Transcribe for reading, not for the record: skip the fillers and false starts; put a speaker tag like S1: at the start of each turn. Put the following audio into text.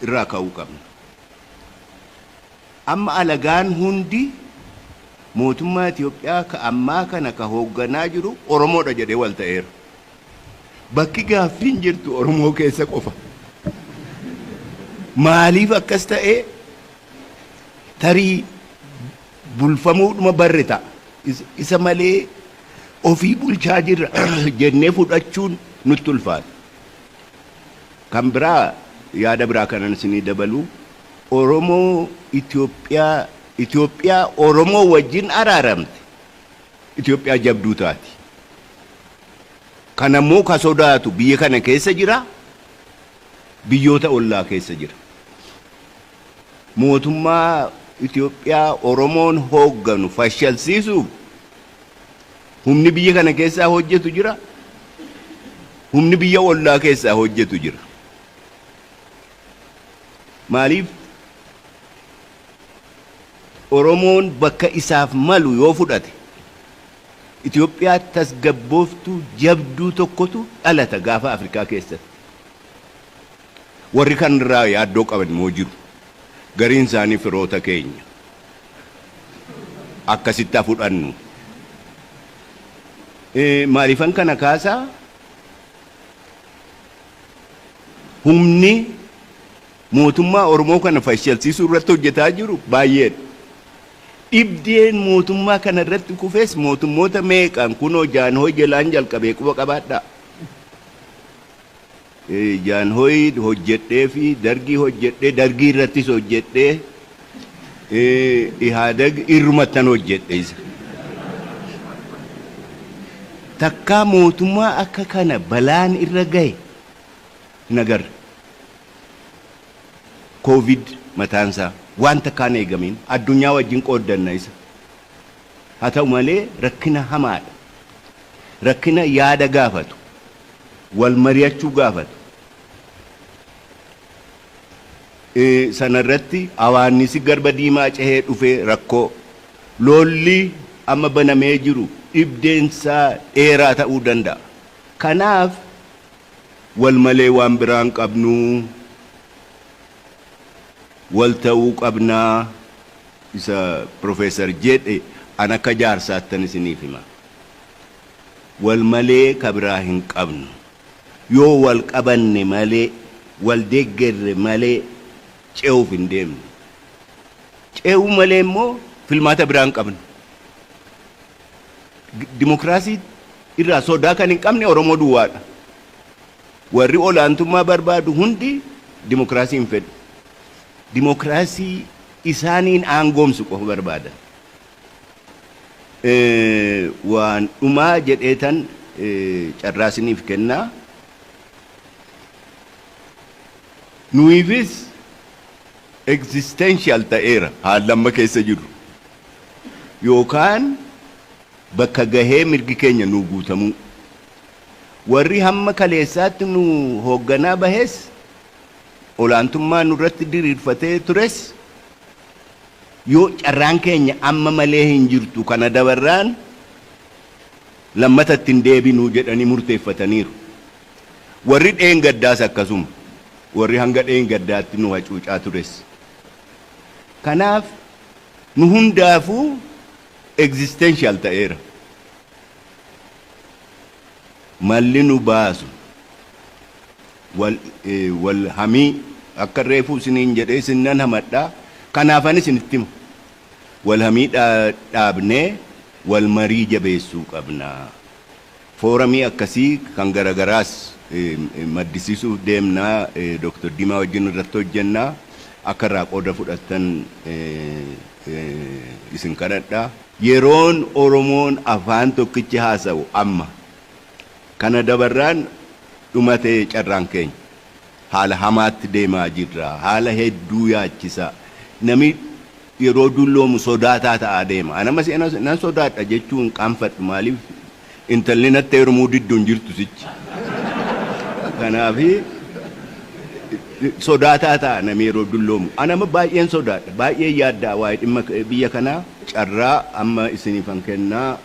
S1: irraa ka'uu qabna. Amma alagaan hundi mootummaa Itoophiyaa ka ammaa kana ka hoogganaa jiru Oromoodha jedhee wal ta'eera. Bakki gaaffiin jirtu Oromoo keessa qofa. Maaliif akkas ta'ee tarii bulfamuudhuma barri ta'a. Isa malee ofii bulchaa jirra jennee fudhachuun nutti ulfaata. Kan biraa yaada biraa kanan isinii dabalu Oromoo Itoophiyaa Oromoo wajjin araaramte Itoophiyaa jabduu taati. Kanammoo ka sodaatu biyya kana keessa jira, biyyoota ollaa keessa jira. Mootummaa Itoophiyaa Oromoon hoogganu fashalsiisuuf humni biyya kana keessaa hojjetu jira, humni biyya ollaa keessaa hojjetu jira. Maaliif Oromoon bakka isaaf malu yoo fudhate Itoophiyaa tasgabbooftuu jabduu tokkotu dhalata gaafa Afrikaa keessatti. Warri kanarraa yaaddoo qaban moo jiru. Gariin isaanii firoota keenya. Akkasitti fudhannu. Maaliifan kana kaasaa humni mootummaa Oromoo kana fashalsiisuu irratti hojjetaa jiru baay'eedha. Dhibdeen mootummaa kana irratti kufees mootummoota meeqaan kunoo Jaanhoy jalaan jalqabee quba qabaadha. Jaanhoy hojjedhee fi dargii hojjedhee dargii irrattis hojjedhee Ihaadag irrumattan hojjedhe isa. Takkaa mootummaa akka kana balaan irra gahe nagar. Covid mataansaa wanta kaan eegamin addunyaa wajjin qooddanna isa. Haa ta'u malee rakkina hamaadha. Rakkina yaada gaafatu. Wal mari'achuu gaafatu. Sanarratti hawaannisi garba diimaa cehee dhufee rakkoo lolli amma banamee jiru dhibdeensaa dheeraa ta'uu danda'a. Kanaaf wal malee waan biraan qabnu wal ta'uu qabnaa isa Profeesar jedhe an akka jaarsaattan isiniif hima. Wal malee ka biraa hin qabnu. Yoo wal qabanne malee wal deeggarre malee ce'uuf hin deemnu. Ce'uu malee immoo filmaata biraan qabnu. Dimokiraasii irraa sodaa kan hin qabne Oromoo duwwaadha. Warri olaantummaa barbaadu hundi dimokiraasii hin fedhu. Dimokiraasii isaaniin aangoomsu qofa barbaada. Waan dhumaa jedheetan carraasiniif kennaa. Nuyiifis existential ta'eera haalamma keessa jiru. Yookaan bakka gahee mirgi keenya nu guutamuu. Warri hamma kaleessaatti nu hoogganaa bahees olaantummaa nurratti diriirfatee tures yoo carraan keenya amma malee hin jirtu kana dabarraan lammatatti hin deebinuu jedhanii murteeffataniiru. Warri dheengaddaas akkasuma. Warri hanga dheengaddaatti nu hacuucaa tures. Kanaaf nu hundaafuu existential ta'eera. Malli nu baasu wal hamii akka reefuu isiniin jedhee isinnan hamadhaa. Kanaafan isinitti hima. Wal hamii dhaabnee wal marii jabeessuu qabna. Fooramii akkasii kan garagaraas maddisiisuuf deemnaa Dr. Dimaa wajjin irratti hojjennaa akka irraa qooda fudhattan isin kadhadhaa. Yeroon Oromoon afaan tokkichi haasa'u amma. Kana dabarraan dhumatee carraan keenya. Haala hamaatti deemaa jirra. Haala hedduu yaachisaa. Nami yeroo dulloomu sodaataa ta'aa deema. Anamas nan sodaadha jechuun qaanfadhu maaliif intalli natti heerumuu didduun jirtu sichi. Kanaafi sodaataa ta'a nami yeroo dulloomu. Anama baay'een sodaadha. Baay'ee yaaddaa waa'ee dhimma biyya kanaa carraa amma isiniifan kennaa.